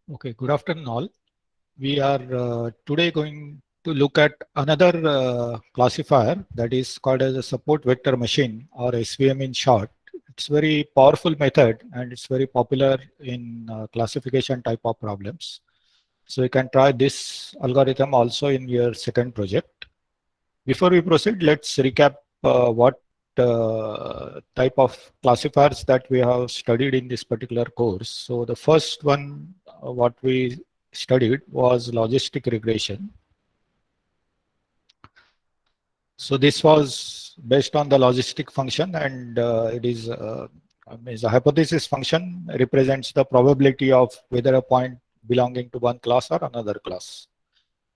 Okay, good afternoon all. We are today going to look at another classifier that is called as a support vector machine, or SVM in short. It's very powerful method and it's very popular in classification type of problems. So you can try this algorithm also in your second project. Before we proceed, let's recap what type of classifiers that we have studied in this particular course. So the first one, what we studied was logistic regression. So this was based on the logistic function, and it is a hypothesis function represents the probability of whether a point belonging to one class or another class.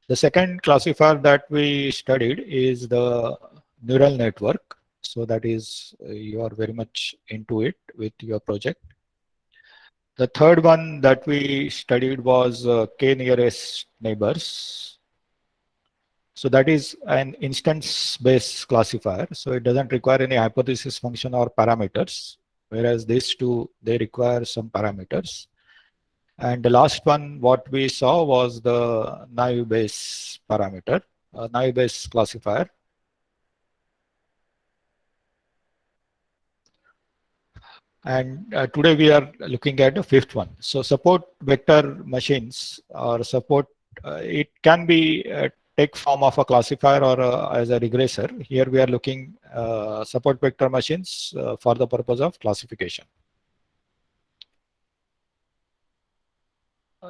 The second classifier that we studied is the neural network. So that is, you are very much into it with your project. The third one that we studied was k nearest neighbors. So that is an instance-based classifier. So it doesn't require any hypothesis function or parameters, whereas these two, they require some parameters. And the last one, what we saw was the naive Bayes parameter, naive Bayes classifier. And today we are looking at the fifth one. So support vector machines or support, it can be take form of a classifier or as a regressor. Here we are looking support vector machines for the purpose of classification.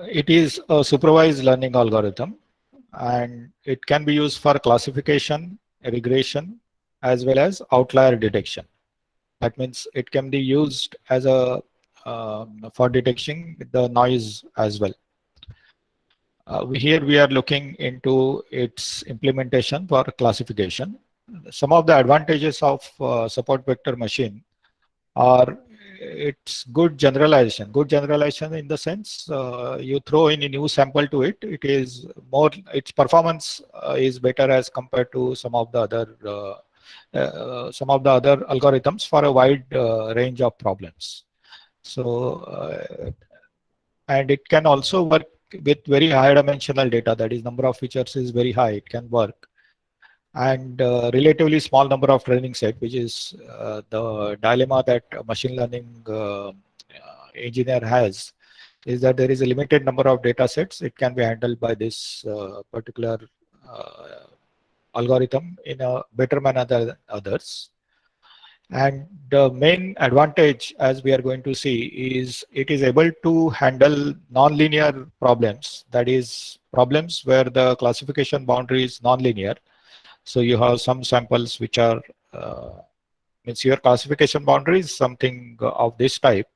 It is a supervised learning algorithm, and it can be used for classification, regression, as well as outlier detection. That means it can be used as a for detecting the noise as well. Here we are looking into its implementation for classification. Some of the advantages of support vector machine are it's good generalization. Good generalization in the sense you throw in a new sample to it, it is more, its performance is better as compared to some of the other algorithms for a wide range of problems. So, and it can also work with very high dimensional data, that is number of features is very high, it can work. And relatively small number of training set, which is the dilemma that a machine learning engineer has, is that there is a limited number of data sets. It can be handled by this particular uh, algorithm in a better manner than others. And the main advantage, as we are going to see, is it is able to handle nonlinear problems. That is, problems where the classification boundary is nonlinear. So you have some samples which are, means your classification boundary is something of this type.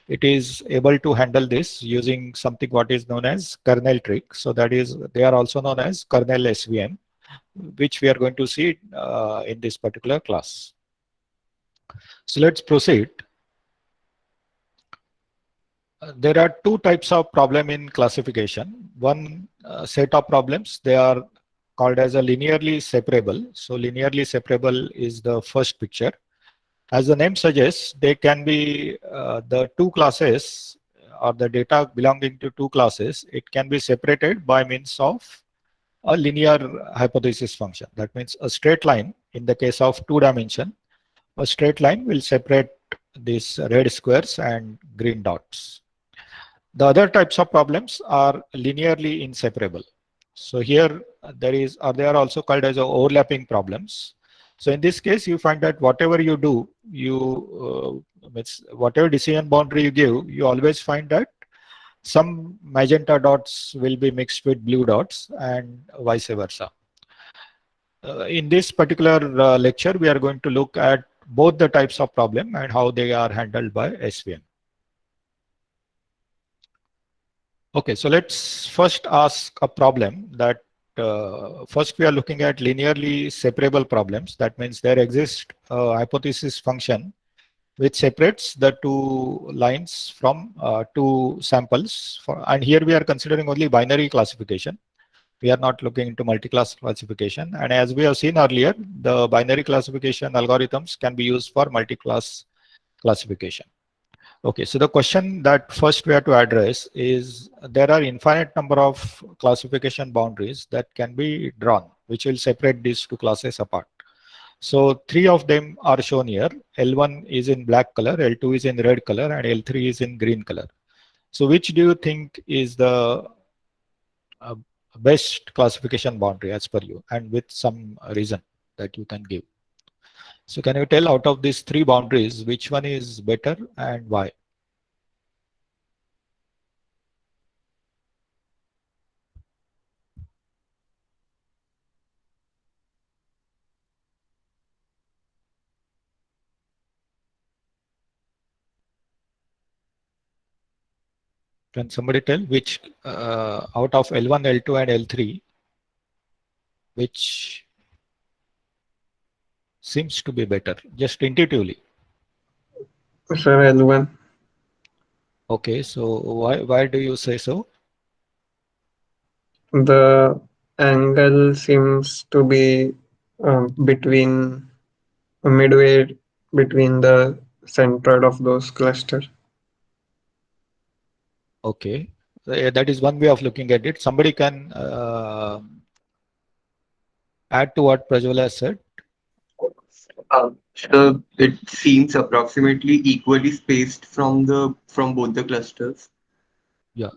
It is able to handle this using something what is known as kernel trick. So that is, they are also known as kernel SVM, which we are going to see in this particular class. So let's proceed. There are two types of problem in classification. One set of problems, they are called as a linearly separable. So linearly separable is the first picture. As the name suggests, they can be the two classes or the data belonging to two classes. It can be separated by means of a linear hypothesis function. That means a straight line in the case of two dimension, a straight line will separate these red squares and green dots. The other types of problems are linearly inseparable. So here they are also called as overlapping problems. So in this case, you find that whatever you do, whatever decision boundary you give, you always find that some magenta dots will be mixed with blue dots and vice versa. In this particular lecture, we are going to look at both the types of problem and how they are handled by SVM. Okay, so let's first ask a problem that first we are looking at linearly separable problems. That means there exists a hypothesis function which separates the two lines from two samples. And here we are considering only binary classification. We are not looking into multi-class classification. And as we have seen earlier, the binary classification algorithms can be used for multi-class classification. Okay, so the question that first we have to address is there are infinite number of classification boundaries that can be drawn, which will separate these two classes apart. So three of them are shown here. L1 is in black color, L2 is in red color, and L3 is in green color. So which do you think is the uh, best classification boundary as per you, and with some reason that you can give? So can you tell out of these three boundaries, which one is better and why? Can somebody tell which out of L1, L2, and L3, which seems to be better, just intuitively? Sir, L1. Okay, so why do you say so? The angle seems to be between midway between the center of those clusters. Okay, that is one way of looking at it. Somebody can add to what Prajwal has said. So it seems approximately equally spaced from both the clusters. Yeah.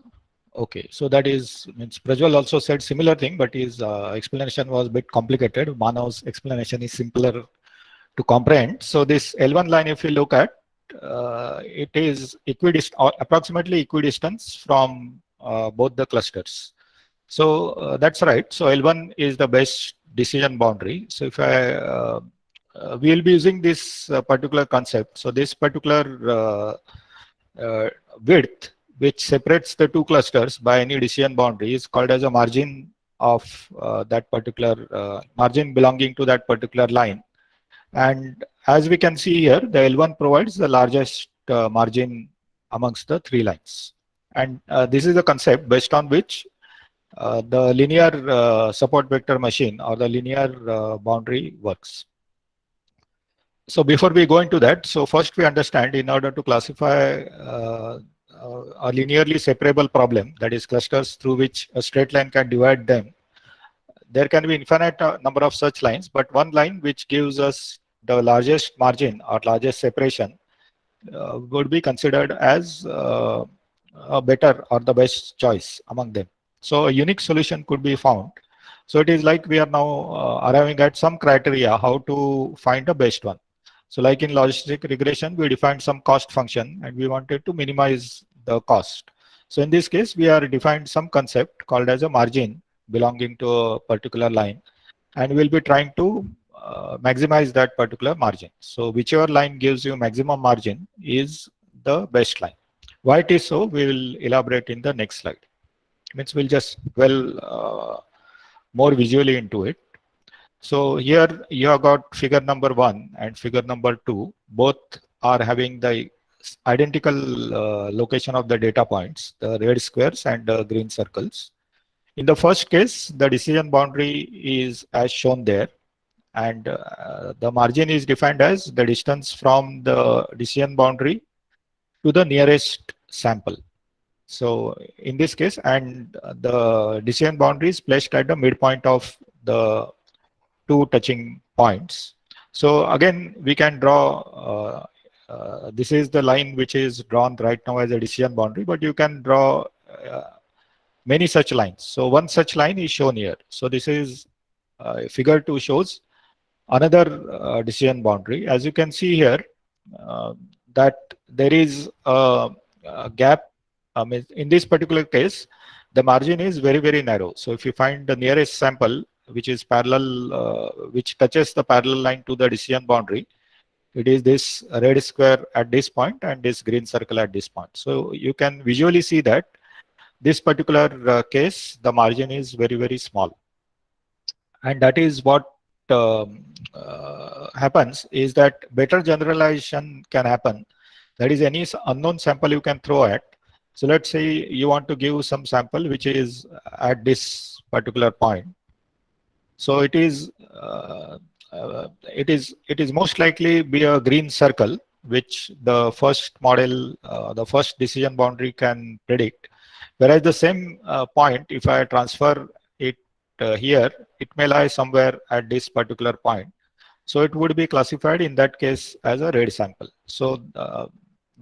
Okay, so that is means Prajwal also said similar thing, but his explanation was a bit complicated. Manav's explanation is simpler to comprehend. So this L1 line, if you look at, it is equidistant or approximately equidistance from both the clusters. So that's right. So L1 is the best decision boundary. So if we will be using this particular concept. So this particular uh, width, which separates the two clusters by any decision boundary, is called as a margin of that particular margin belonging to that particular line. And as we can see here, the L1 provides the largest margin amongst the three lines. And this is the concept based on which the linear support vector machine or the linear boundary works. So before we go into that, so first we understand in order to classify a linearly separable problem, that is clusters through which a straight line can divide them, there can be infinite number of such lines, but one line which gives us the largest margin or largest separation would be considered as a better or the best choice among them. So a unique solution could be found. So it is like we are now arriving at some criteria how to find the best one. So like in logistic regression, we defined some cost function and we wanted to minimize the cost. So in this case, we are defined some concept called as a margin belonging to a particular line, and we'll be trying to maximize that particular margin. So whichever line gives you maximum margin is the best line. Why it is so, we will elaborate in the next slide. Means we'll just more visually into it. So here you have got figure number 1 and figure number 2. Both are having the identical location of the data points, the red squares and the green circles. In the first case, the decision boundary is as shown there, and the margin is defined as the distance from the decision boundary to the nearest sample. So in this case, and the decision boundary is placed at the midpoint of the two touching points. So again, we can draw, this is the line which is drawn right now as a decision boundary, but you can draw many such lines. So one such line is shown here. So this is figure 2 shows another decision boundary. As you can see here, that there is a gap. In this particular case, the margin is very, very narrow. So if you find the nearest sample, which is parallel, which touches the parallel line to the decision boundary, it is this red square at this point and this green circle at this point. So you can visually see that this particular case, the margin is very, very small. And that is what happens is that better generalization can happen. That is, any unknown sample you can throw at. So let's say you want to give some sample which is at this particular point. So it is most likely be a green circle, which the first model, the first decision boundary can predict. Whereas the same point, if I transfer it here, it may lie somewhere at this particular point. So it would be classified in that case as a red sample. So the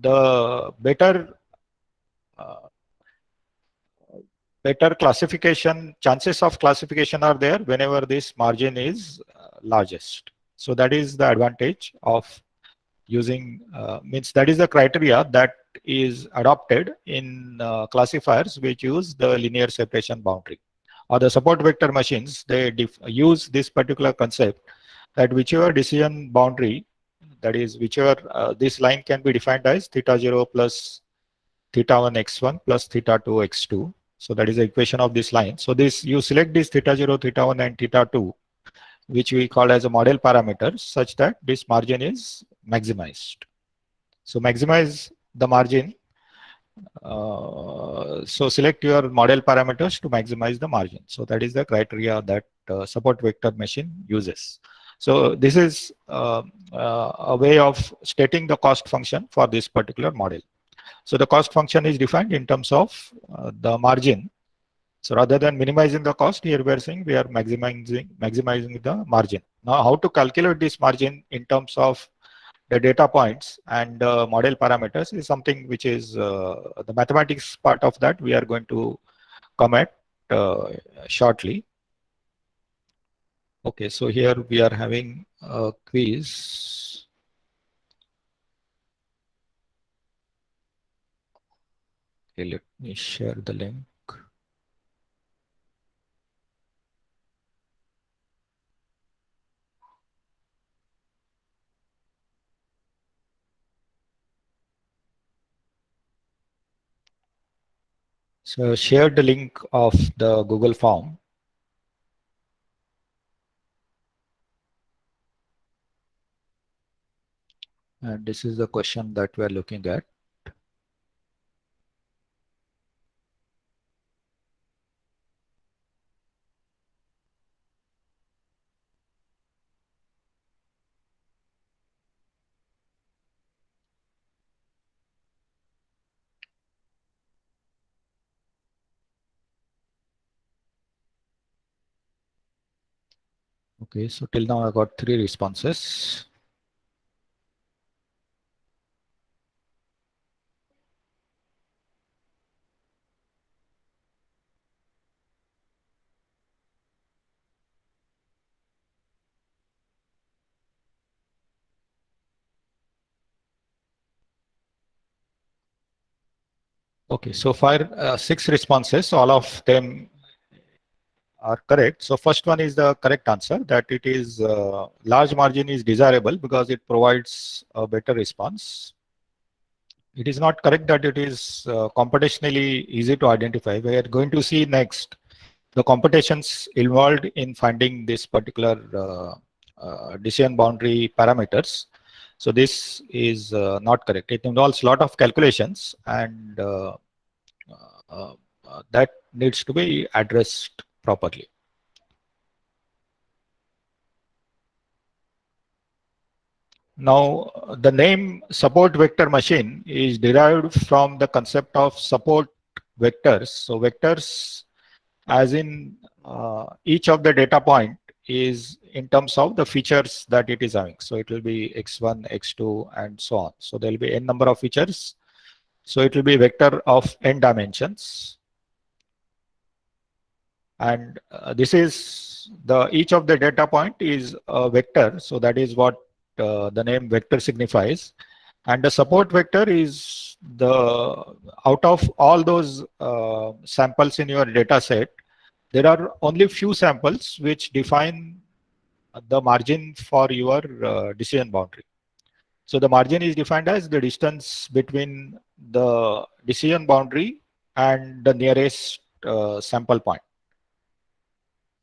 uh, better classification, chances of classification are there whenever this margin is largest. So that is the advantage of using, means that is the criteria that is adopted in classifiers which use the linear separation boundary. Or the support vector machines, they use this particular concept that whichever decision boundary, that is whichever this line can be defined as theta 0 plus theta 1 x1 plus theta 2 x2. So that is the equation of this line. So this, you select this theta 0, theta 1 and theta 2, which we call as a model parameters, such that this margin is maximized. So maximize the margin. So select your model parameters to maximize the margin. So that is the criteria that support vector machine uses. So this is a way of stating the cost function for this particular model. So the cost function is defined in terms of the margin. So rather than minimizing the cost, here we are saying we are maximizing the margin. Now, how to calculate this margin in terms of the data points and model parameters is something which is the mathematics part of that we are going to come at shortly. Okay, so here we are having a quiz. Okay, let me share the link. So share the link of the Google form. And this is the question that we are looking at. Okay, so till now I got 3 responses. Okay, so far 6 responses, all of them are correct. So first one is the correct answer, that it is large margin is desirable because it provides a better response. It is not correct that it is computationally easy to identify. We are going to see next the computations involved in finding this particular decision boundary parameters. So this is not correct. It involves a lot of calculations, and that needs to be addressed properly. Now, the name support vector machine is derived from the concept of support vectors. So vectors, as in each of the data point is in terms of the features that it is having. So it will be x1, x2, and so on. So there will be n number of features. So it will be vector of n dimensions. And this is each of the data point is a vector. So that is what the name vector signifies. And the support vector is out of all those samples in your data set, there are only few samples which define the margin for your decision boundary. So the margin is defined as the distance between the decision boundary and the nearest sample point.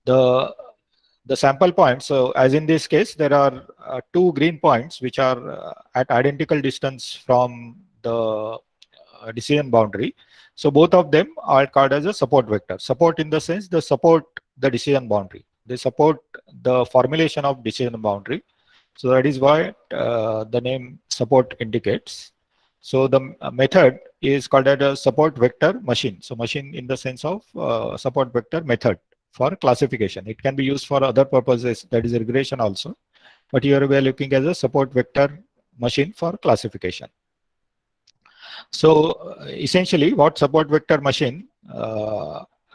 The sample points, so as in this case, there are 2 green points which are at identical distance from the decision boundary. So both of them are called as a support vector. Support in the sense they support the decision boundary. They support the formulation of decision boundary. So that is why the name support indicates. So the method is called as a support vector machine. So machine in the sense of support vector method for classification. It can be used for other purposes, that is regression also. But here we are looking as a support vector machine for classification. So essentially what support vector machine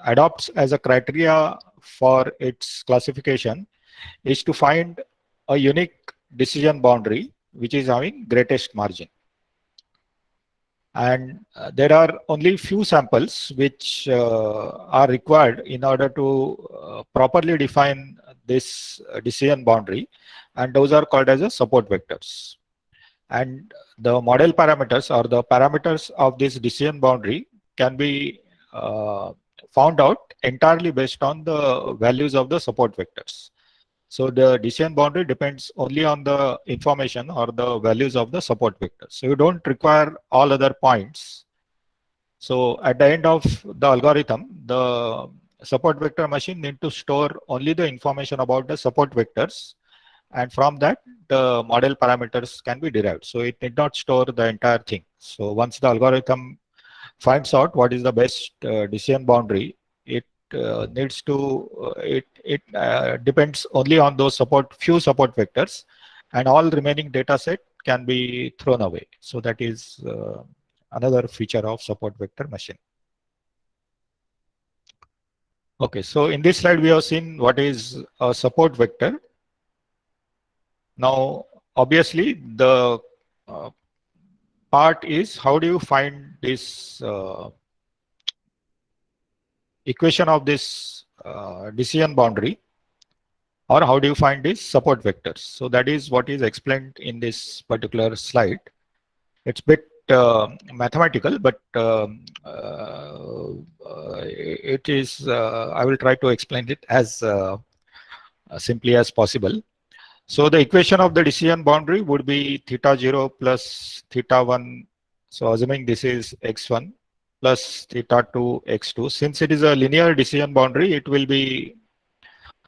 adopts as a criteria for its classification is to find a unique decision boundary which is having greatest margin. And there are only few samples which are required in order to properly define this decision boundary, and those are called as a support vectors. And the model parameters or the parameters of this decision boundary can be found out entirely based on the values of the support vectors. So the decision boundary depends only on the information or the values of the support vectors. So you don't require all other points. So at the end of the algorithm, the support vector machine need to store only the information about the support vectors, and from that the model parameters can be derived. So it need not store the entire thing. So once the algorithm finds out what is the best decision boundary, it needs to depends only on those few support vectors, and all remaining data set can be thrown away. So that is another feature of support vector machine. Okay, so in this slide we have seen what is a support vector. Now obviously the part is how do you find this equation of this decision boundary, or how do you find these support vectors? So that is what is explained in this particular slide. It's a bit mathematical, but it is I will try to explain it as simply as possible. So the equation of the decision boundary would be theta 0 plus theta 1. So assuming this is x1 plus theta 2 x2. Since it is a linear decision boundary, it will be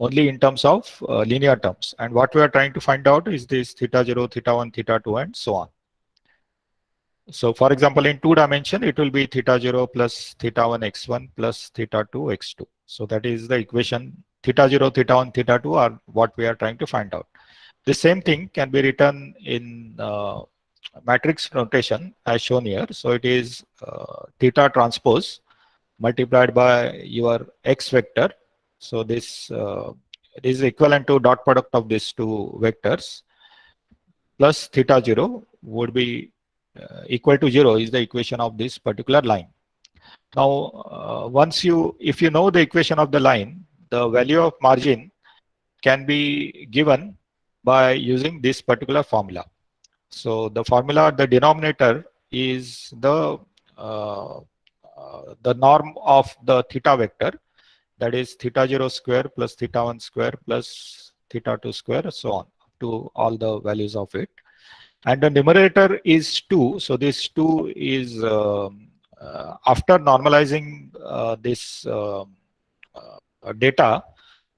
only in terms of linear terms. And what we are trying to find out is this theta 0, theta 1, theta 2, and so on. So for example, in 2 dimension, it will be theta 0 plus theta 1 x1 plus theta 2 x2. So that is the equation. Theta 0, theta 1, theta 2 are what we are trying to find out. The same thing can be written in matrix notation as shown here. So it is theta transpose multiplied by your x vector. So this is equivalent to dot product of these two vectors plus theta 0 would be equal to 0 is the equation of this particular line. Now if you know the equation of the line, the value of margin can be given by using this particular formula. So the formula, the denominator is the norm of the theta vector, that is theta 0 square plus theta 1 square plus theta 2 square, so on to all the values of it. And the numerator is 2. So this 2 is after normalizing this data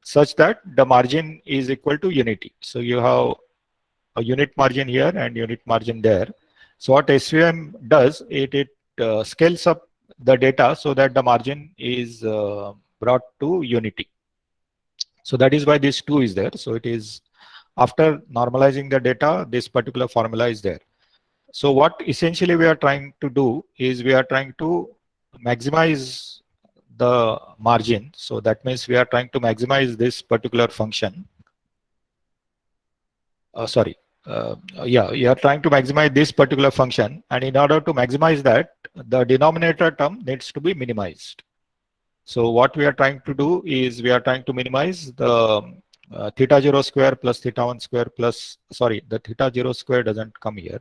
such that the margin is equal to unity. So you have a unit margin here and unit margin there. So what SVM does, it scales up the data so that the margin is brought to unity. So that is why this 2 is there. So it is after normalizing the data, this particular formula is there. So what essentially we are trying to do is we are trying to maximize the margin. So that means we are trying to maximize this particular function. You are trying to maximize this particular function, and in order to maximize that, the denominator term needs to be minimized. So what we are trying to do is we are trying to minimize the theta 0 square plus theta 1 square plus, sorry, the theta 0 square doesn't come here.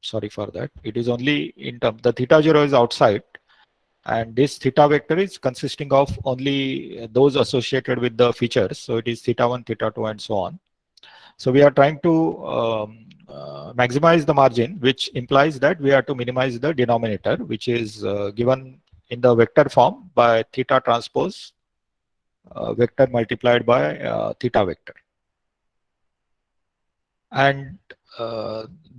Sorry for that. It is only in term, the theta 0 is outside, and this theta vector is consisting of only those associated with the features. So it is theta 1, theta 2, and so on. So we are trying to maximize the margin, which implies that we have to minimize the denominator, which is given in the vector form by theta transpose vector multiplied by theta vector. And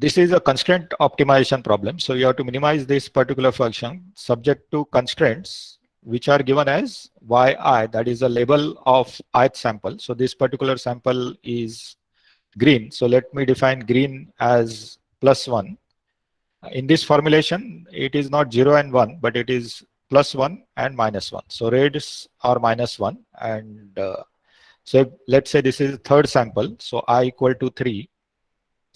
this is a constraint optimization problem. So you have to minimize this particular function subject to constraints which are given as yi, that is the label of ith sample. So this particular sample is green. So let me define green as +1. In this formulation, it is not 0 and 1, but it is +1 and -1. So reds are -1. And so let's say this is third sample. So I equal to 3.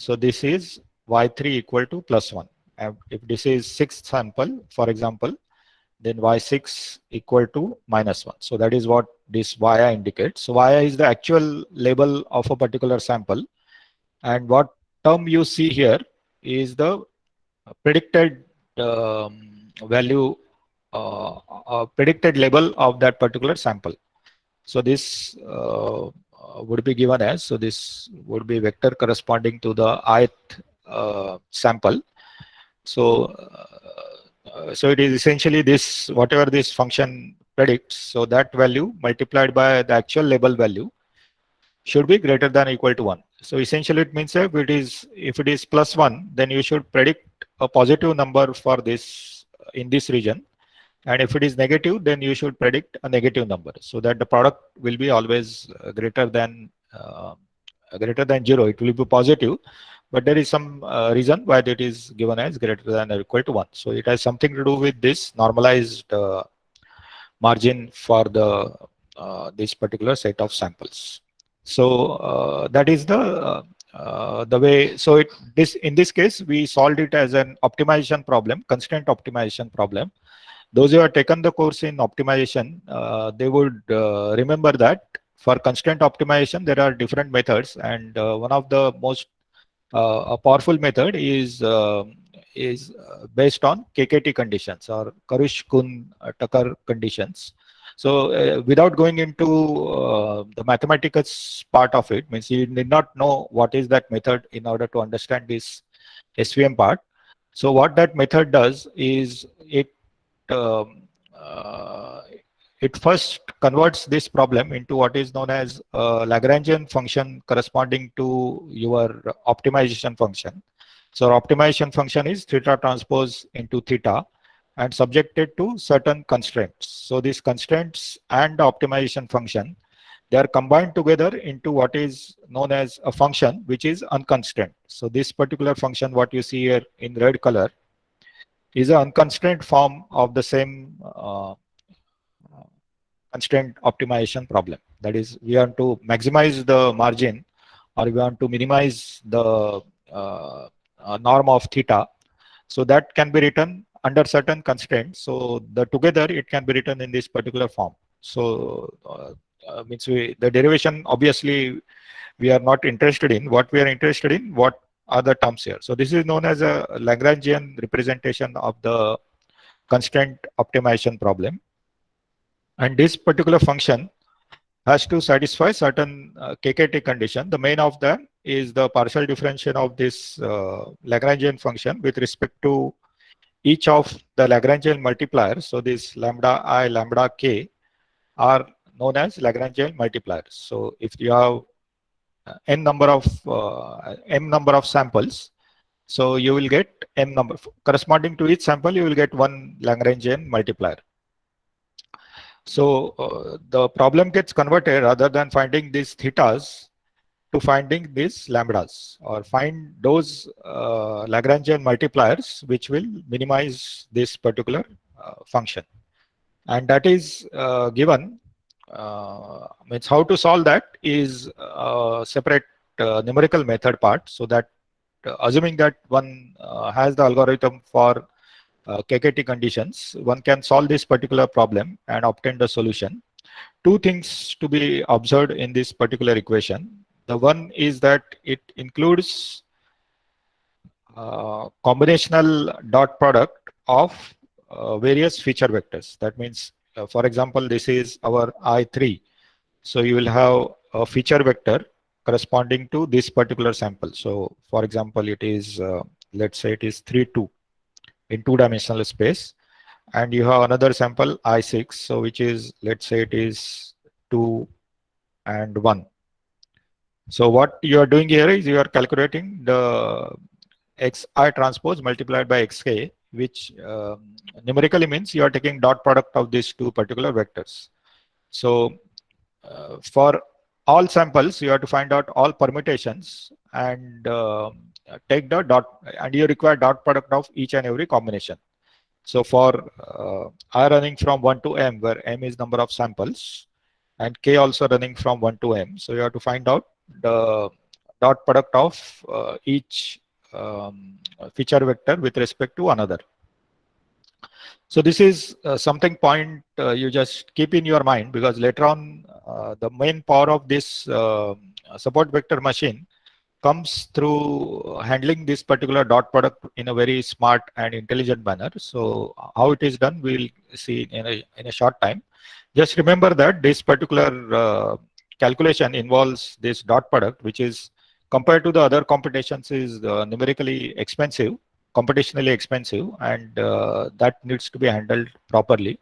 So this is y3 equal to +1. And if this is sixth sample, for example, then y6 equal to -1. So that is what this yi indicates. So yi is the actual label of a particular sample. And what term you see here is the predicted value, predicted label of that particular sample. So this would be given as, so this would be vector corresponding to the ith sample. So so it is essentially this, whatever this function predicts, so that value multiplied by the actual label value should be greater than or equal to 1. So essentially it means if it is +1, then you should predict a positive number for this in this region. And if it is negative, then you should predict a negative number, so that the product will be always greater than 0. It will be positive, but there is some reason why that is given as greater than or equal to 1. So it has something to do with this normalized margin for the this particular set of samples. So that is the way. So in this case we solved it as an optimization problem, constraint optimization problem. Those who have taken the course in optimization, they would remember that for constraint optimization there are different methods, and one of the most powerful method is based on KKT conditions, or Karish-Kuhn-Tucker conditions. So without going into the mathematical part of it, means you need not know what is that method in order to understand this SVM part. So what that method does is it first converts this problem into what is known as a Lagrangian function corresponding to your optimization function. So our optimization function is theta transpose into theta and subjected to certain constraints. So these constraints and the optimization function, they are combined together into what is known as a function which is unconstrained. So this particular function, what you see here in red color, is an unconstrained form of the same constraint optimization problem. That is, we want to maximize the margin, or we want to minimize the norm of theta. So that can be written under certain constraints. So together it can be written in this particular form. So means the derivation, obviously we are not interested in. What we are interested in, what are the terms here. So this is known as a Lagrangian representation of the constraint optimization problem. And this particular function has to satisfy certain KKT condition. The main of them is the partial differentiation of this Lagrangian function with respect to each of the Lagrangian multipliers. So this lambda I, lambda k are known as Lagrangian multipliers. So if you have m number of samples, so you will get m number corresponding to each sample. You will get one Lagrangian multiplier. So the problem gets converted, rather than finding these thetas, to finding these lambdas, or find those Lagrangian multipliers which will minimize this particular function. And that is given. Means how to solve that is a separate numerical method part. So that assuming that one has the algorithm for KKT conditions, one can solve this particular problem and obtain the solution. Two things to be observed in this particular equation. The one is that it includes combinational dot product of various feature vectors. That means, for example, this is our I3. So you will have a feature vector corresponding to this particular sample. So for example, it is, let's say it is 3, 2 in two-dimensional space. And you have another sample I6, so which is, let's say it is 2 and 1. So what you are doing here is you are calculating the xi transpose multiplied by xk, which numerically means you are taking dot product of these two particular vectors. So for all samples, you have to find out all permutations and take the dot, and you require dot product of each and every combination. So for I running from 1 to m, where m is number of samples, and k also running from 1 to m, so you have to find out the dot product of each feature vector with respect to another. So this is something point you just keep in your mind, because later on the main power of this support vector machine comes through handling this particular dot product in a very smart and intelligent manner. So how it is done, we'll see in a short time. Just remember that this particular calculation involves this dot product, which is compared to the other computations is numerically expensive, computationally expensive, and that needs to be handled properly.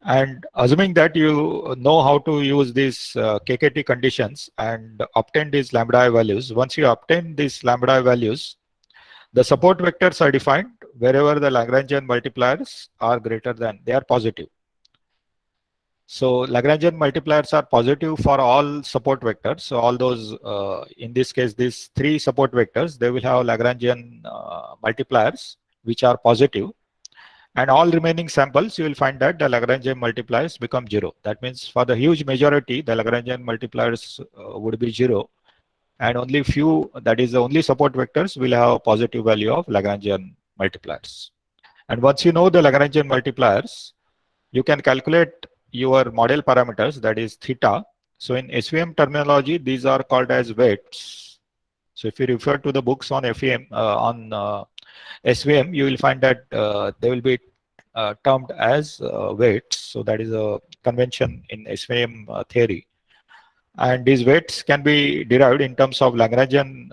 And assuming that you know how to use these KKT conditions and obtain these lambda I values, once you obtain these lambda I values, the support vectors are defined wherever the Lagrangian multipliers are greater than, they are positive. So Lagrangian multipliers are positive for all support vectors. So all those, in this case, these three support vectors, they will have Lagrangian multipliers which are positive. And all remaining samples, you will find that the Lagrangian multipliers become 0. That means for the huge majority, the Lagrangian multipliers would be 0. And only few, that is the only support vectors, will have a positive value of Lagrangian multipliers. And once you know the Lagrangian multipliers, you can calculate your model parameters, that is theta. So in SVM terminology, these are called as weights. So if you refer to the books on SVM, SVM, you will find that they will be termed as weights. So that is a convention in SVM theory. And these weights can be derived in terms of Lagrangian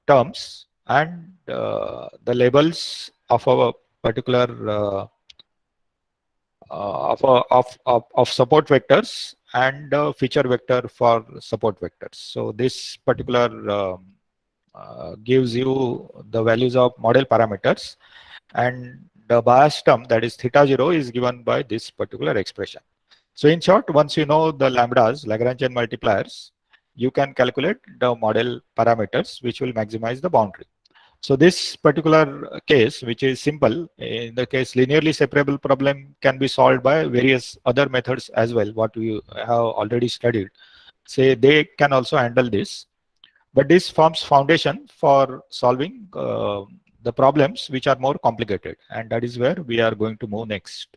terms and the labels of a particular of support vectors and feature vector for support vectors. So this particular gives you the values of model parameters, and the bias term, that is theta 0, is given by this particular expression. So in short, once you know the lambdas, Lagrangian multipliers, you can calculate the model parameters which will maximize the boundary. So this particular case, which is simple, in the case linearly separable problem can be solved by various other methods as well, what we have already studied. Say they can also handle this, but this forms foundation for solving the problems which are more complicated, and that is where we are going to move next.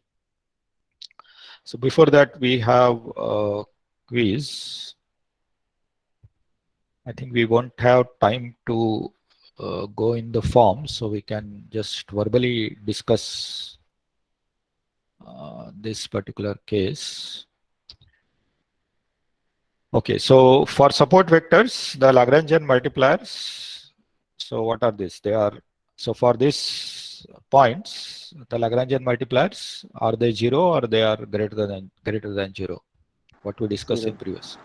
So before that, we have a quiz. I think we won't have time to go in the form, so we can just verbally discuss this particular case. Okay, so for support vectors, the Lagrangian multipliers, so what are these? They are, so for these points, the Lagrangian multipliers, are they 0 or they are greater than 0? What we discussed in previous.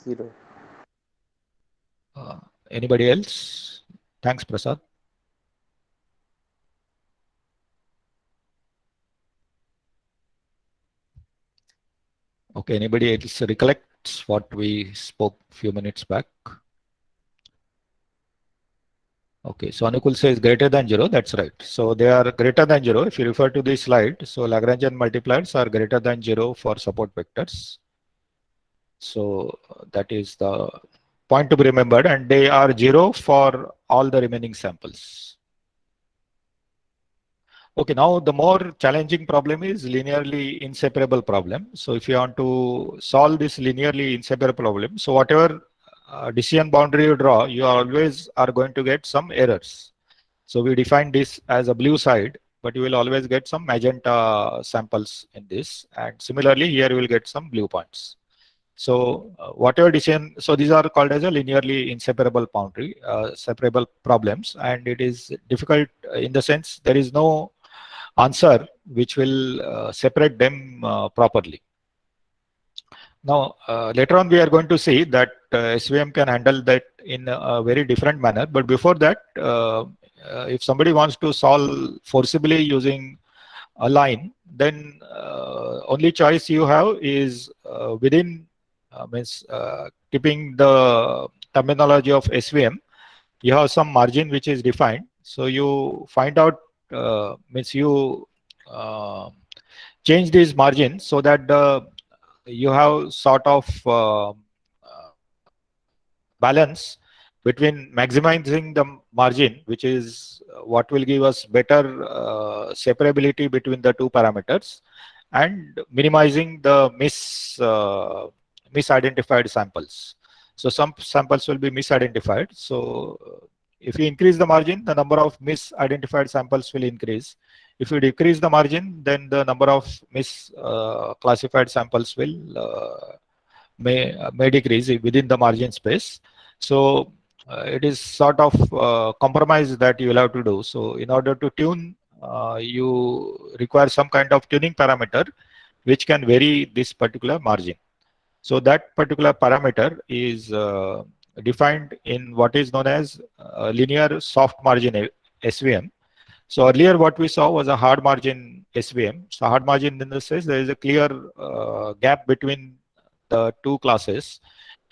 0. Anybody else? Thanks, Prasad. Okay, anybody else recollects what we spoke a few minutes back? Okay, so Anukul says greater than 0, that's right. So they are greater than 0 if you refer to this slide. So Lagrangian multipliers are greater than 0 for support vectors. So that is the point to be remembered, and they are 0 for all the remaining samples. Okay, now the more challenging problem is linearly inseparable problem. So if you want to solve this linearly inseparable problem, so whatever decision boundary you draw, you always are going to get some errors. So we define this as a blue side, but you will always get some magenta samples in this. And similarly, here you will get some blue points. So whatever decision, so these are called as a linearly inseparable boundary, separable problems. And it is difficult in the sense there is no answer which will separate them properly. Now, later on, we are going to see that SVM can handle that in a very different manner. But before that, if somebody wants to solve forcibly using a line, then only choice you have is within means keeping the terminology of SVM. You have some margin which is defined. So you find out means you change this margin so that the you have sort of balance between maximizing the margin, which is what will give us better separability between the two parameters, and minimizing the misidentified samples. So some samples will be misidentified. So if you increase the margin, the number of misidentified samples will increase. If you decrease the margin, then the number of misclassified samples will may decrease within the margin space. So it is sort of compromise that you will have to do. So in order to tune, you require some kind of tuning parameter which can vary this particular margin. So that particular parameter is defined in what is known as linear soft margin SVM. So earlier what we saw was a hard margin SVM. So hard margin in the sense there is a clear gap between the two classes.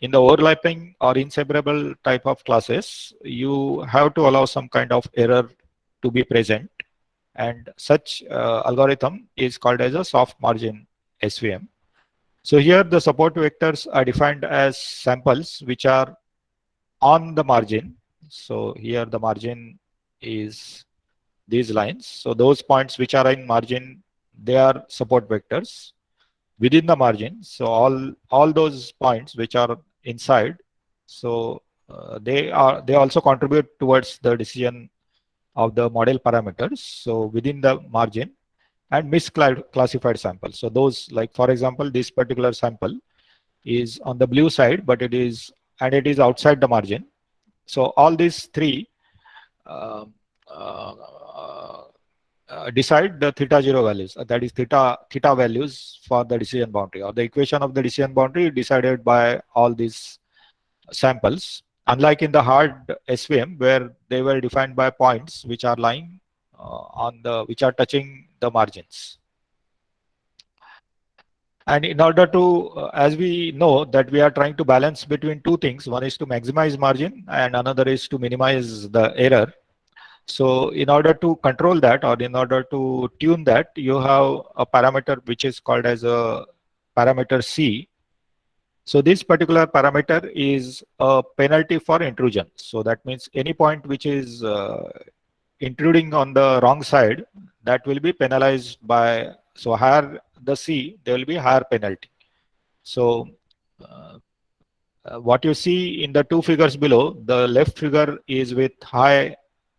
In the overlapping or inseparable type of classes, you have to allow some kind of error to be present, and such algorithm is called as a soft margin SVM. So here the support vectors are defined as samples which are on the margin. So here the margin is these lines. So those points which are in margin, they are support vectors within the margin. So all those points which are inside, so they also contribute towards the decision of the model parameters. So within the margin and misclassified samples. So those, like for example, this particular sample is on the blue side, but it is outside the margin. So all these three uh, uh, decide the theta 0 values, that is theta values for the decision boundary, or the equation of the decision boundary decided by all these samples, unlike in the hard SVM where they were defined by points which are lying which are touching the margins. And in order to, as we know that we are trying to balance between two things, one is to maximize margin and another is to minimize the error. So in order to control that, or in order to tune that, you have a parameter which is called as a parameter C. So this particular parameter is a penalty for intrusion. So that means any point which is intruding on the wrong side, that will be penalized by, so higher the C, there will be higher penalty. So what you see in the two figures below, the left figure is with high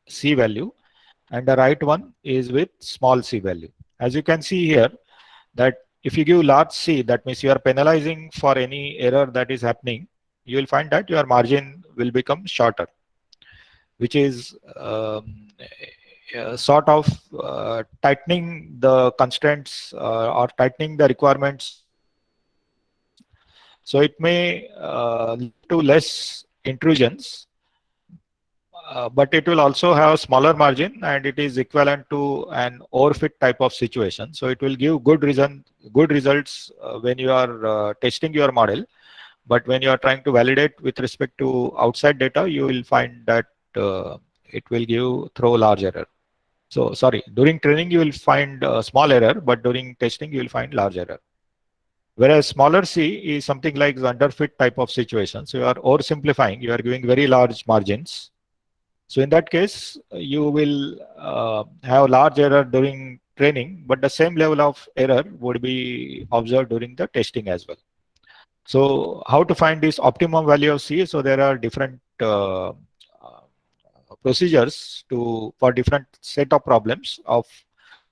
C value and the right one is with small c value. As you can see here, that if you give large C, that means you are penalizing for any error that is happening, you will find that your margin will become shorter, which is sort of tightening the constraints or tightening the requirements. So it may lead to less intrusions, but it will also have smaller margin and it is equivalent to an overfit type of situation. So it will give good results when you are testing your model. But when you are trying to validate with respect to outside data, you will find that it will throw large error. So sorry, during training you will find a small error, but during testing you will find large error. Whereas smaller C is something like the underfit type of situation. So you are oversimplifying, you are giving very large margins. So in that case, you will have large error during training, but the same level of error would be observed during the testing as well. So how to find this optimum value of C? So there are different procedures for different set of problems of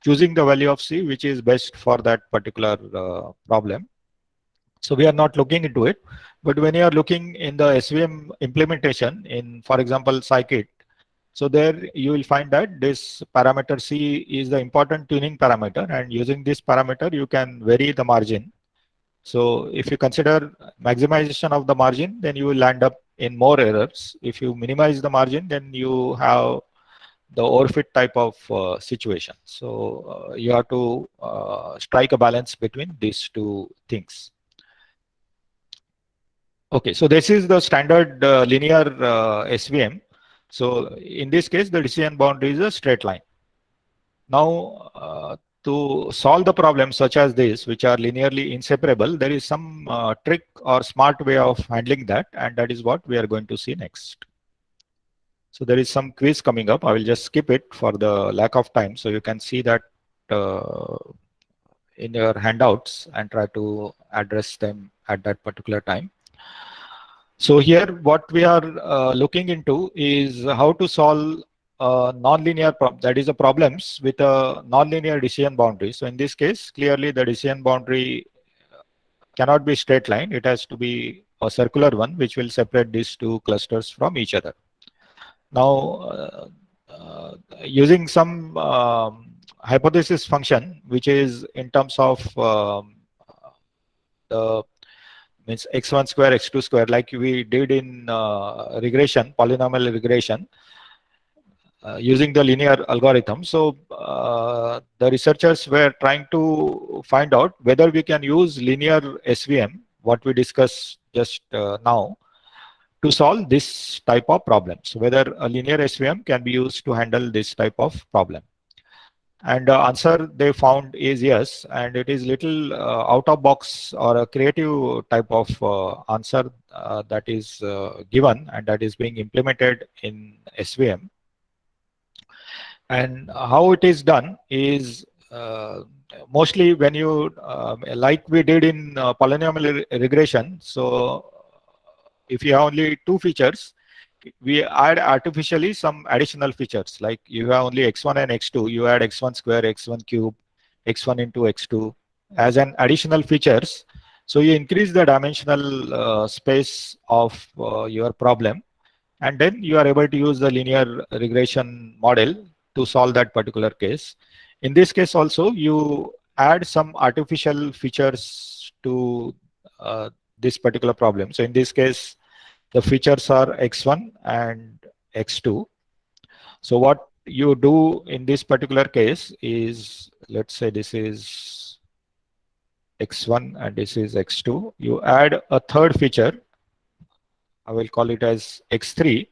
choosing the value of C which is best for that particular problem. So we are not looking into it, but when you are looking in the SVM implementation in, for example, scikit, so there you will find that this parameter C is the important tuning parameter, and using this parameter you can vary the margin So if you consider maximization of the margin, then you will land up in more errors. If you minimize the margin, then you have the overfit type of situation. So you have to strike a balance between these two things. Okay, so this is the standard linear SVM. So in this case, the decision boundary is a straight line. Now, to solve the problems such as this, which are linearly inseparable, there is some trick or smart way of handling that, and that is what we are going to see next. So there is some quiz coming up. I will just skip it for the lack of time, so you can see that in your handouts and try to address them at that particular time. So here what we are looking into is how to solve non-linear that is the problems with a non-linear decision boundary. So in this case, clearly the decision boundary cannot be straight line. It has to be a circular one, which will separate these two clusters from each other. Now, using some hypothesis function, which is in terms of the means x1 square, x2 square, like we did in regression, polynomial regression, using the linear algorithm. So the researchers were trying to find out whether we can use linear SVM, what we discussed just now, to solve this type of problems. Whether a linear SVM can be used to handle this type of problem. And the answer they found is yes, and it is little out of box or a creative type of answer that is given and that is being implemented in SVM. And how it is done is mostly when you like we did in polynomial regression. So if you have only two features, we add artificially some additional features, like you have only x1 and x2, you add x1 square, x1 cube, x1 into x2 as an additional features. So you increase the dimensional space of your problem, and then you are able to use the linear regression model to solve that particular case. In this case also, you add some artificial features to this particular problem. So in this case, the features are x1 and x2. So what you do in this particular case is, let's say this is x1 and this is x2. You add a third feature, I will call it as x3,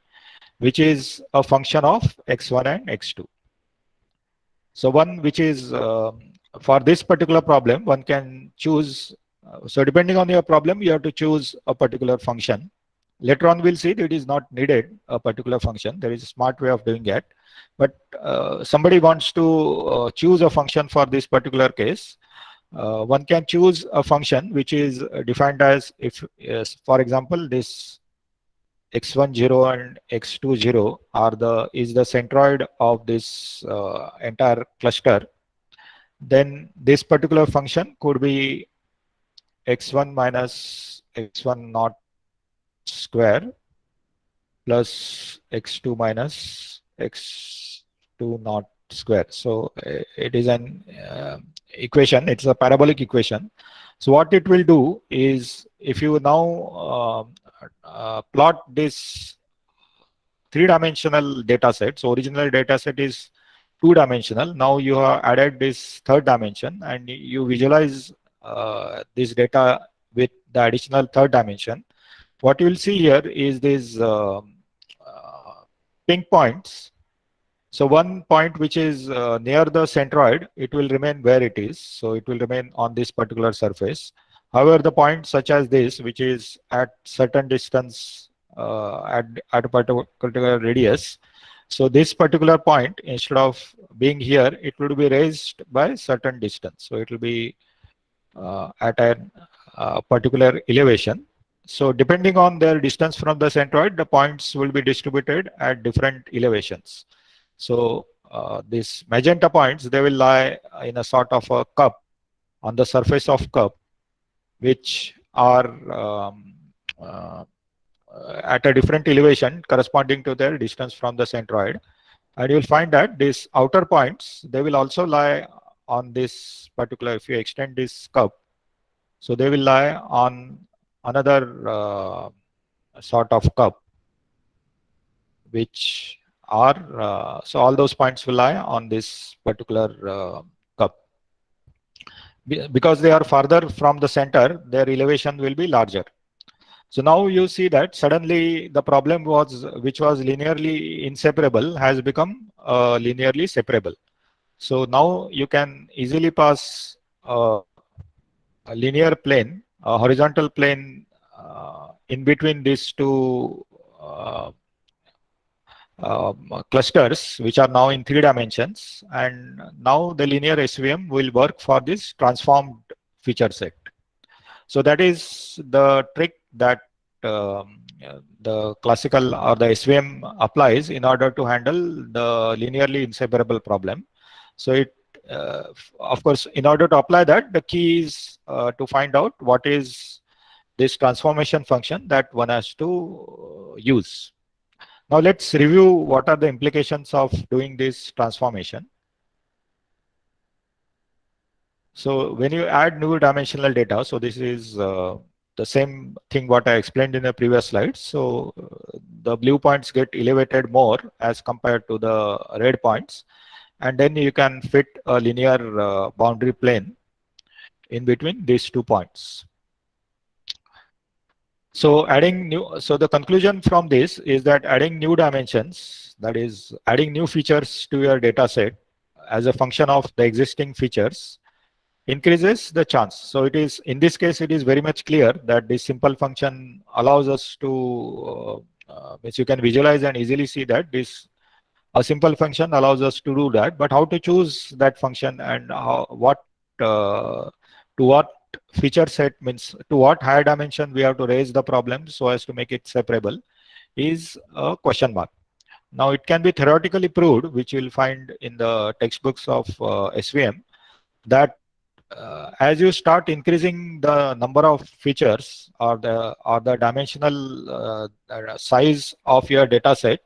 which is a function of x1 and x2. So one which is, for this particular problem, one can choose, so depending on your problem, you have to choose a particular function. Later on, we'll see that it is not needed a particular function. There is a smart way of doing it. But somebody wants to choose a function for this particular case. One can choose a function which is defined as, if, for example, this x1 0 and x2 0 is the centroid of this entire cluster. Then this particular function could be x1 minus x1 naught square plus x2 minus x2 naught square. So it is an equation, it's a parabolic equation. So what it will do is, if you now plot this three-dimensional data set, so original data set is two-dimensional, now you have added this third dimension and you visualize this data with the additional third dimension. What you will see here is these pink points. So one point which is near the centroid, it will remain where it is. So it will remain on this particular surface. However, the point such as this, which is at certain distance at a particular radius, so this particular point, instead of being here, it will be raised by certain distance. So it will be at a particular elevation. So depending on their distance from the centroid, the points will be distributed at different elevations. So these magenta points, they will lie in a sort of a cup on the surface of cup, which are at a different elevation corresponding to their distance from the centroid. And you'll find that these outer points, they will also lie on this particular, if you extend this cup, So they will lie on another sort of cup, which are so all those points will lie on this particular cup. Because they are farther from the center, their elevation will be larger. So now you see that suddenly the problem which was linearly inseparable has become linearly separable. So now you can easily pass a linear plane, a horizontal plane in between these two clusters, which are now in 3 dimensions, and now the linear SVM will work for this transformed feature set. So that is the trick that the classical or the SVM applies in order to handle the linearly inseparable problem. So it, of course, in order to apply that, the key is to find out what is this transformation function that one has to use. Now let's review what are the implications of doing this transformation. So when you add new dimensional data, so this is the same thing what I explained in the previous slide. So the blue points get elevated more as compared to the red points, and then you can fit a linear boundary plane in between these 2 points. So so the conclusion from this is that adding new dimensions, that is adding new features to your data set as a function of the existing features, increases the chance. So it is, in this case, it is very much clear that this simple function allows us to, which you can visualize and easily see that a simple function allows us to do that. But how to choose that function and to what feature set, means to what higher dimension we have to raise the problem so as to make it separable, is a question mark. Now it can be theoretically proved, which you will find in the textbooks of SVM, that as you start increasing the number of features or the dimensional size of your data set,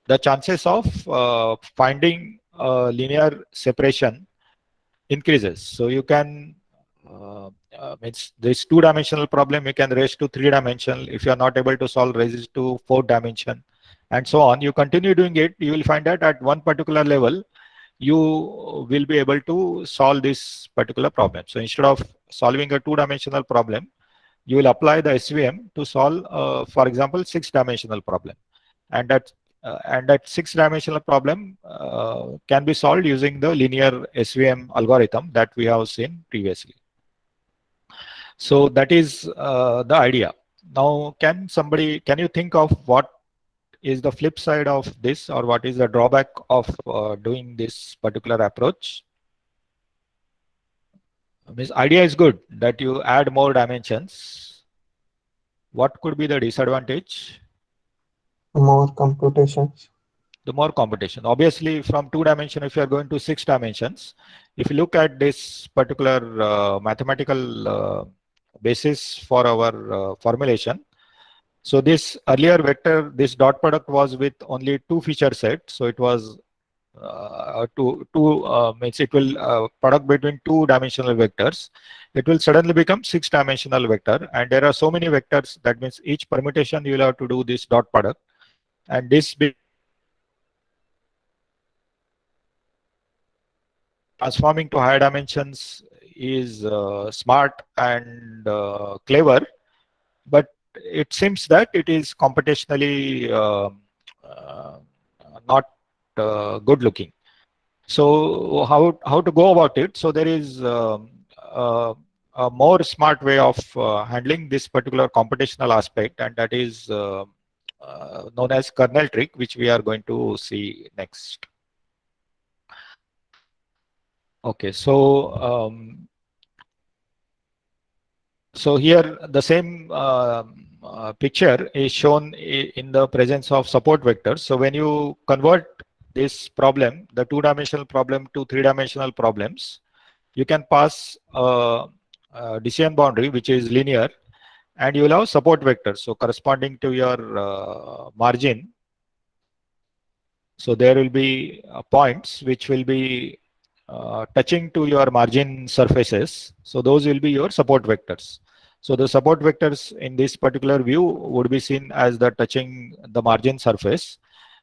the chances of finding linear separation increases. So you can means this 2-dimensional problem you can raise to 3-dimensional. If you are not able to solve, raise it to 4th dimension, and so on. You continue doing it, you will find that at one particular level you will be able to solve this particular problem. So instead of solving a 2-dimensional problem, you will apply the SVM to solve, for example, 6-dimensional problem, and that 6-dimensional problem can be solved using the linear SVM algorithm that we have seen previously. So that is the idea. Now, can you think of what is the flip side of this, or what is the drawback of doing this particular approach? This idea is good that you add more dimensions. What could be the disadvantage? More computations. The more computation. Obviously, from 2 dimension, if you are going to 6 dimensions, if you look at this particular mathematical basis for our formulation, so this earlier vector, this dot product was with only 2 feature sets. So it was means it will product between 2-dimensional vectors. It will suddenly become 6-dimensional vector, and there are so many vectors. That means each permutation you will have to do this dot product, and this transforming to higher dimensions is smart and clever, but it seems that it is computationally not good looking. So how to go about it? So there is a more smart way of handling this particular computational aspect, and that is known as kernel trick, which we are going to see next. Okay, so so here the same picture is shown in the presence of support vectors. So when you convert this problem, the 2-dimensional problem, to 3-dimensional problems, you can pass a decision boundary which is linear, and you will have support vectors. So corresponding to your margin, so there will be points which will be touching to your margin surfaces. So those will be your support vectors. So the support vectors in this particular view would be seen as the touching the margin surface.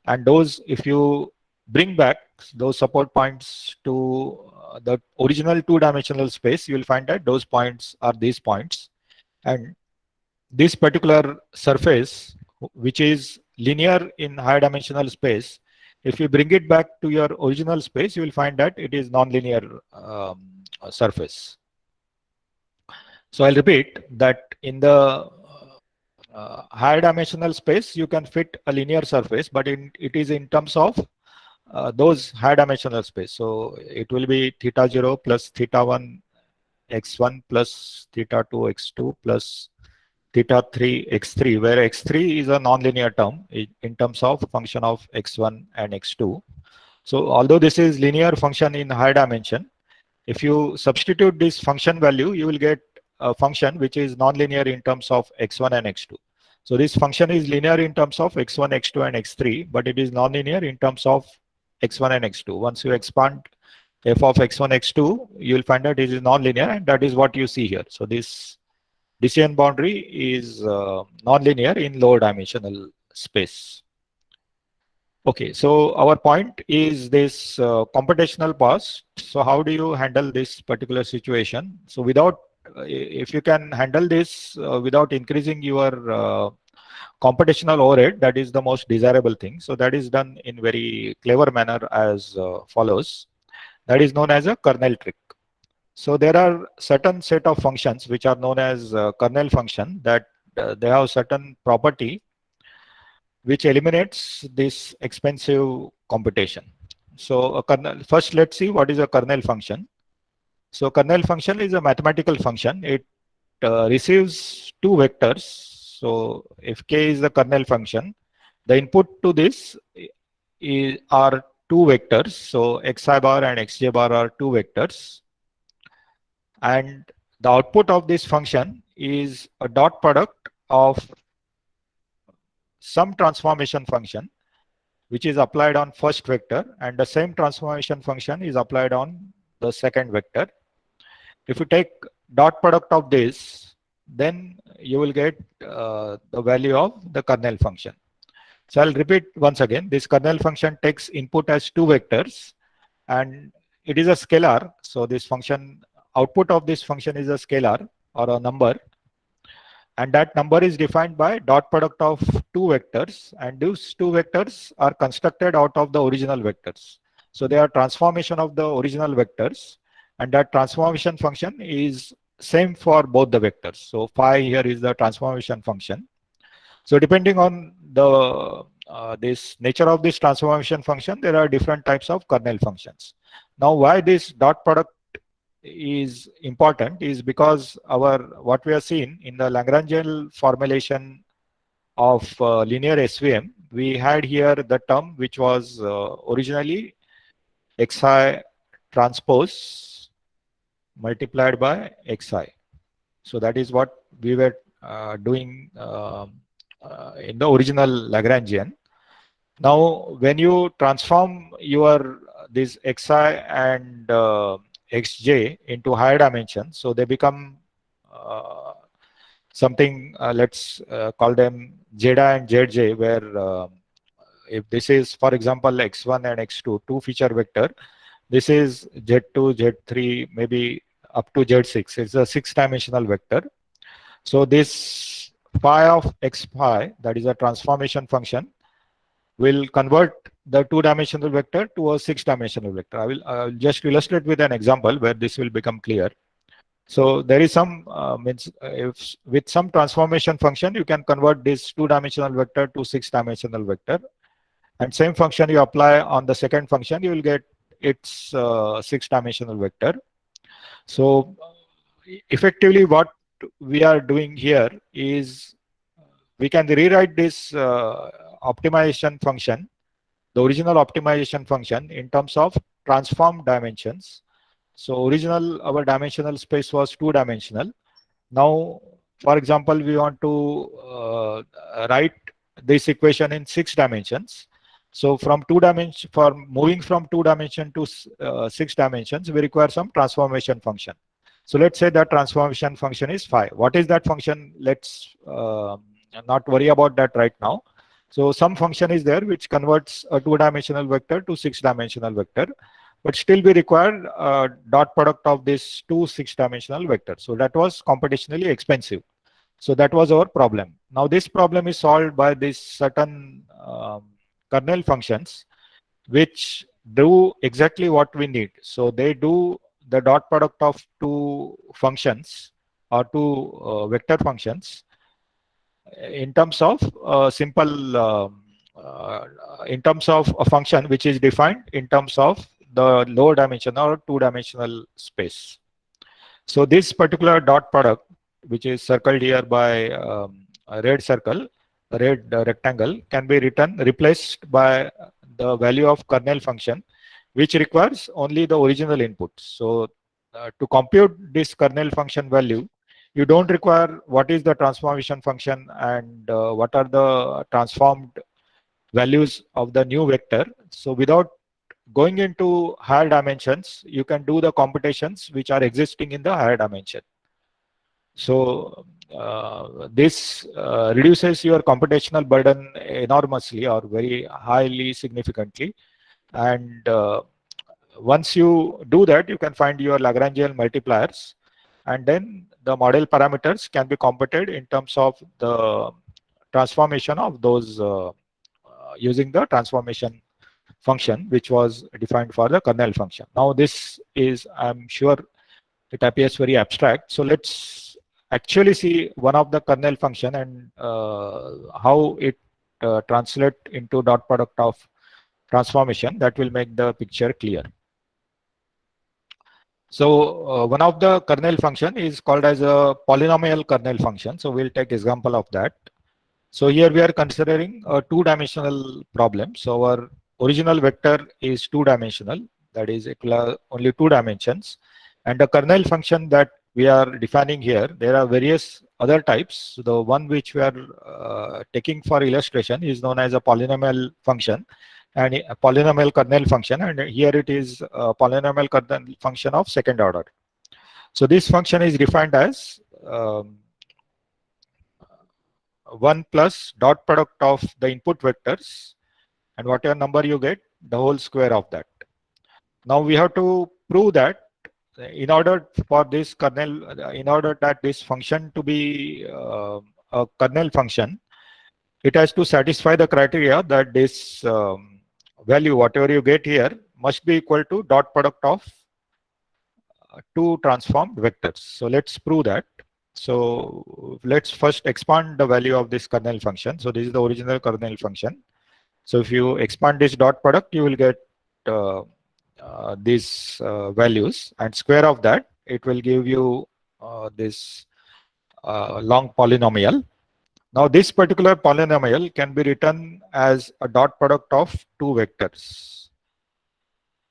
And those, if you bring back those support points to the original two-dimensional space, you will find that those points are these points. And this particular surface, which is linear in high dimensional space, if you bring it back to your original space, you will find that it is non-linear surface. So I'll repeat that in the higher dimensional space, you can fit a linear surface, but it is in terms of those high dimensional space. So it will be theta 0 plus theta 1 x1 plus theta 2 x2 plus theta 3 x3, where x3 is a non-linear term in terms of function of x1 and x2. So although this is linear function in high dimension, if you substitute this function value, you will get a function which is non-linear in terms of x1 and x2. So this function is linear in terms of x1, x2, and x3, but it is non-linear in terms of x1 and x2. Once you expand f of x1, x2, you will find that it is non-linear, and that is what you see here. So this decision boundary is non-linear in lower dimensional space. Okay, so our point is this computational pass. So how do you handle this particular situation? So without, if you can handle this without increasing your computational overhead, that is the most desirable thing. So that is done in very clever manner as follows. That is known as a kernel trick. So there are certain set of functions which are known as kernel function that they have certain property which eliminates this expensive computation. So a kernel, first let's see what is a kernel function. So kernel function is a mathematical function. It receives two vectors. So if k is the kernel function, the input to this are two vectors. So xi bar and xj bar are two vectors. And the output of this function is a dot product of some transformation function which is applied on first vector, and the same transformation function is applied on the second vector. If you take dot product of this, then you will get the value of the kernel function. So I'll repeat once again. This kernel function takes input as two vectors, and it is a scalar. So this function, output of this function is a scalar or a number, and that number is defined by dot product of two vectors, and those two vectors are constructed out of the original vectors. So they are transformation of the original vectors, and that transformation function is same for both the vectors. So phi here is the transformation function. So depending on the this nature of this transformation function, there are different types of kernel functions. Now why this dot product is important is because what we have seen in the Lagrangian formulation of linear SVM, we had here the term which was originally xi transpose multiplied by xi. So that is what we were doing in the original Lagrangian. Now when you transform your this xi and xj into higher dimensions, so they become something, let's call them zeta and zj, where if this is, for example, x1 and x2, two feature vector, this is z2, z3, maybe up to z6. It's a 6-dimensional vector. So this phi of x phi, that is a transformation function, will convert the 2-dimensional vector to a 6-dimensional vector. I will just illustrate with an example where this will become clear. So there is some if with some transformation function you can convert this 2-dimensional vector to 6-dimensional vector, and same function you apply on the second function, you will get its 6-dimensional vector. So effectively what we are doing here is we can rewrite this optimization function, the original optimization function, in terms of transform dimensions. So original, our dimensional space was 2-dimensional. Now, for example, we want to write this equation in 6 dimensions. So from for moving from 2 dimension to 6 dimensions, we require some transformation function. So let's say that transformation function is phi. What is that function? Let's not worry about that right now. So some function is there which converts a 2-dimensional vector to 6-dimensional vector, but still we require a dot product of this 2 6-dimensional vectors. So that was computationally expensive. So that was our problem. Now this problem is solved by this certain kernel functions which do exactly what we need. So they do the dot product of 2 functions or 2 vector functions in terms of in terms of a function which is defined in terms of the lower dimension or 2-dimensional space. So this particular dot product, which is circled here by a red circle, a red rectangle, can be replaced by the value of kernel function, which requires only the original input. So to compute this kernel function value, you don't require what is the transformation function and what are the transformed values of the new vector. So without going into higher dimensions, you can do the computations which are existing in the higher dimension. So this reduces your computational burden enormously or very highly significantly. And once you do that, you can find your Lagrangian multipliers, and then the model parameters can be computed in terms of the transformation of those using the transformation function which was defined for the kernel function. Now this is, I'm sure it appears very abstract. So let's actually see one of the kernel function and how it translate into dot product of transformation. That will make the picture clear. So one of the kernel function is called as a polynomial kernel function. So we'll take example of that. So here we are considering a 2-dimensional problem. So our original vector is 2-dimensional, that is only 2 dimensions. And the kernel function that we are defining here, there are various other types. So the one which we are taking for illustration is known as a polynomial function and a polynomial kernel function. And here it is a polynomial kernel function of second order. So this function is defined as 1 plus dot product of the input vectors and whatever number you get, the whole square of that. Now we have to prove that in order for this kernel, in order that this function to be a kernel function, it has to satisfy the criteria that this value, whatever you get here, must be equal to dot product of 2 transformed vectors. So let's prove that. So let's first expand the value of this kernel function. So this is the original kernel function. So if you expand this dot product, you will get these values, and square of that, it will give you this long polynomial. Now this particular polynomial can be written as a dot product of 2 vectors.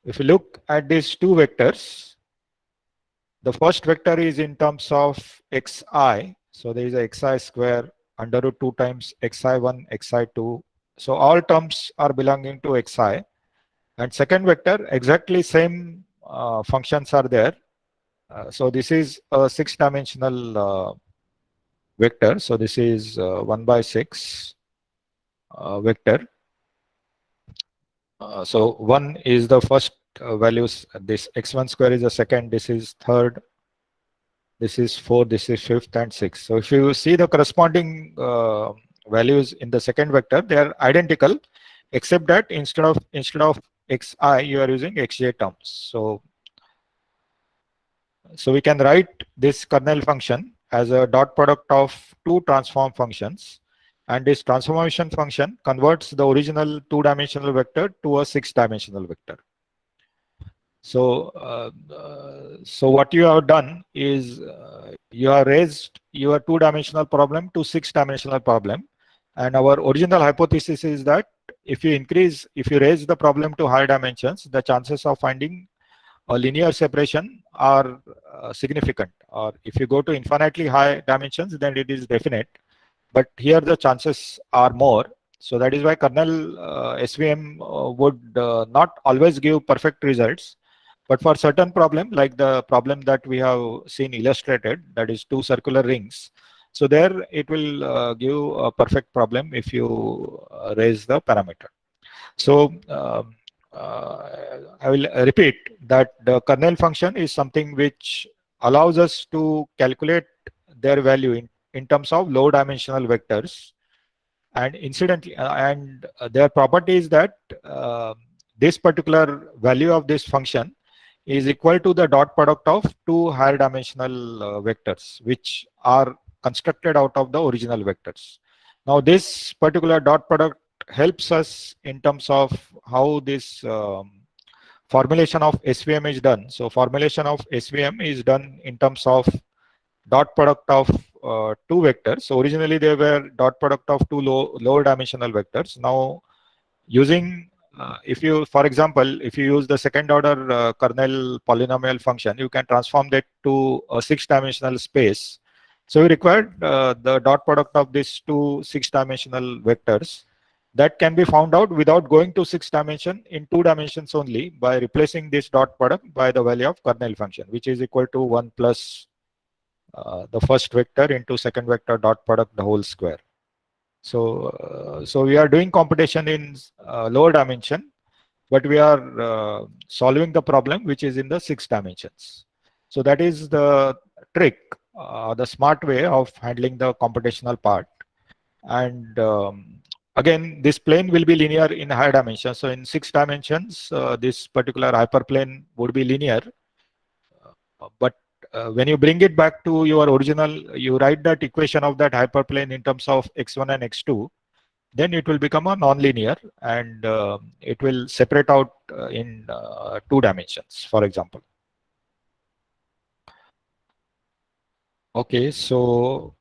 If you look at these 2 vectors, the first vector is in terms of xi. So there is a xi square under root 2 times xi1, xi2. So all terms are belonging to xi. And second vector, exactly same functions are there. So this is a 6-dimensional vector. So this is 1 by 6 vector. So 1 is the first values. This x1 square is the second. This is third. This is 4. This is 5th and 6th. So if you see the corresponding values in the second vector, they are identical, except that instead of xi, you are using xj terms. So we can write this kernel function as a dot product of 2 transform functions, and this transformation function converts the original 2-dimensional vector to a 6-dimensional vector. So what you have done is you have raised your 2-dimensional problem to 6-dimensional problem, and our original hypothesis is that if you raise the problem to higher dimensions, the chances of finding a linear separation are significant. Or if you go to infinitely high dimensions, then it is definite. But here the chances are more. So that is why kernel SVM would not always give perfect results. But for certain problem, like the problem that we have seen illustrated, that is two circular rings, so there it will give a perfect problem if you raise the parameter. So I will repeat that the kernel function is something which allows us to calculate their value in terms of low dimensional vectors. And incidentally, their property is that this particular value of this function is equal to the dot product of two higher dimensional vectors, which are constructed out of the original vectors. Now, this particular dot product helps us in terms of how this formulation of SVM is done. So, formulation of SVM is done in terms of dot product of two vectors. So originally they were dot product of two lower dimensional vectors. Now using if you, for example, if you use the second order kernel polynomial function, you can transform that to a 6-dimensional space. So we required the dot product of these two 6-dimensional vectors that can be found out without going to 6 dimension, in 2 dimensions only, by replacing this dot product by the value of kernel function, which is equal to 1 plus the first vector into second vector dot product the whole square. So, so we are doing computation in lower dimension, but we are solving the problem which is in the 6 dimensions. So that is the trick, the smart way of handling the computational part. And again, this plane will be linear in higher dimensions. So in 6 dimensions, this particular hyperplane would be linear, but when you bring it back to your original, you write that equation of that hyperplane in terms of x1 and x2, then it will become a nonlinear, and it will separate out in 2 dimensions, for example. Okay, so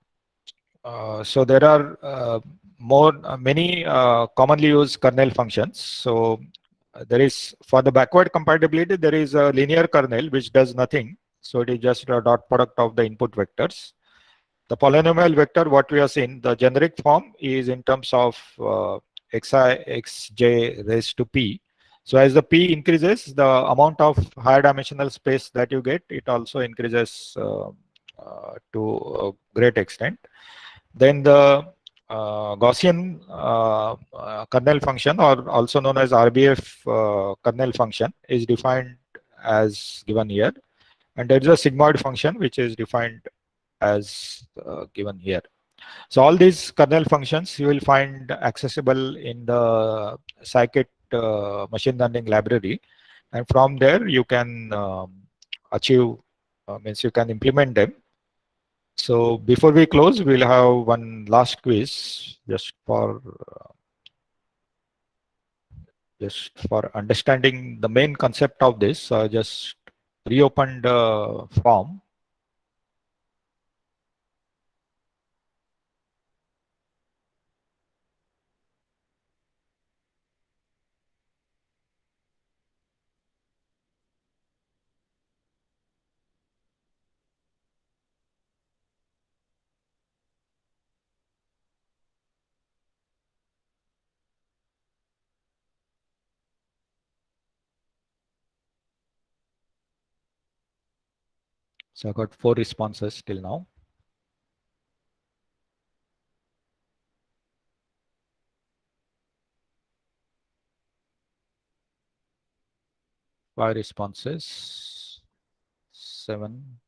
so there are many commonly used kernel functions. So there is, for the backward compatibility, there is a linear kernel which does nothing. So it is just a dot product of the input vectors. The polynomial vector, what we have seen, the generic form is in terms of xi xj raised to p. So as the p increases, the amount of higher dimensional space that you get, it also increases to a great extent. Then the Gaussian kernel function, or also known as RBF kernel function, is defined as given here. And there is a sigmoid function which is defined as given here. So all these kernel functions you will find accessible in the scikit machine learning library, and from there you can achieve, means you can implement them. So before we close, we'll have one last quiz just for understanding the main concept of this. Just reopen the form. So I got 4 responses till now. Five responses, 7.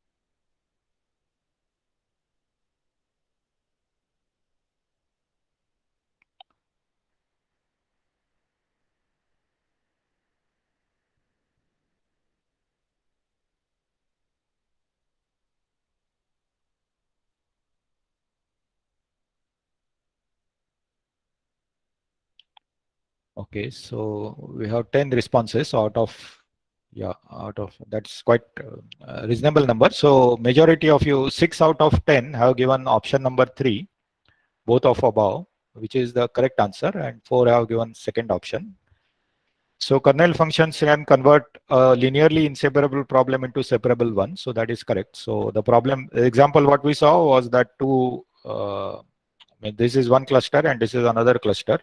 Okay, so we have 10 responses out of, yeah, that's quite reasonable number. So majority of you, 6 out of 10 have given option number 3, both of above, which is the correct answer, and 4 have given second option. So kernel functions can convert a linearly inseparable problem into separable one. So that is correct. So the problem example what we saw was that this is one cluster and this is another cluster.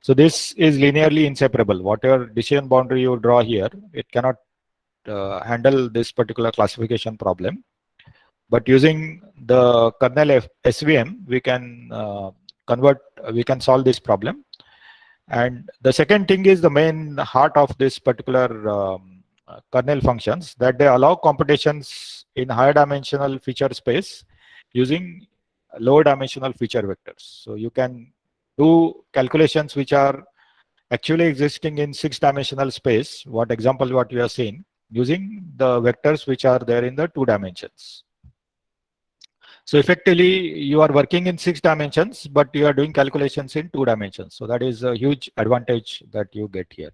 So this is linearly inseparable. Whatever decision boundary you draw here, it cannot handle this particular classification problem. But using the kernel SVM, we can we can solve this problem. And the second thing is the main heart of this particular kernel functions, that they allow computations in higher dimensional feature space using lower dimensional feature vectors. So you can do calculations which are actually existing in 6-dimensional space, what we are seeing, using the vectors which are there in the 2 dimensions. So effectively, you are working in 6 dimensions, but you are doing calculations in 2 dimensions. So that is a huge advantage that you get here.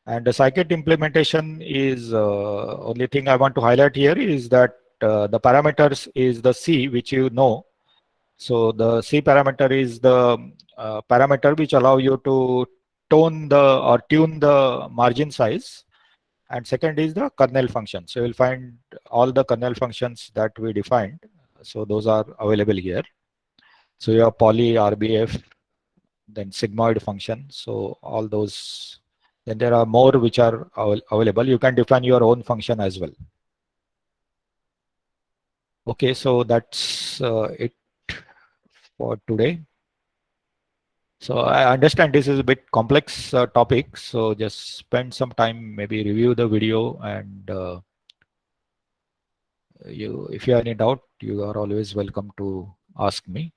And the scikit implementation is only thing I want to highlight here is that the parameters is the C, which you know. So the C parameter is the parameter which allow you to tune the margin size. And second is the kernel function. So you'll find all the kernel functions that we defined. So those are available here. So you have poly, RBF, then sigmoid function. So all those, then there are more which are available. You can define your own function as well. Okay, so that's it for today. So I understand this is a bit complex topic. So just spend some time, maybe review the video, and if you have any doubt, you are always welcome to ask me.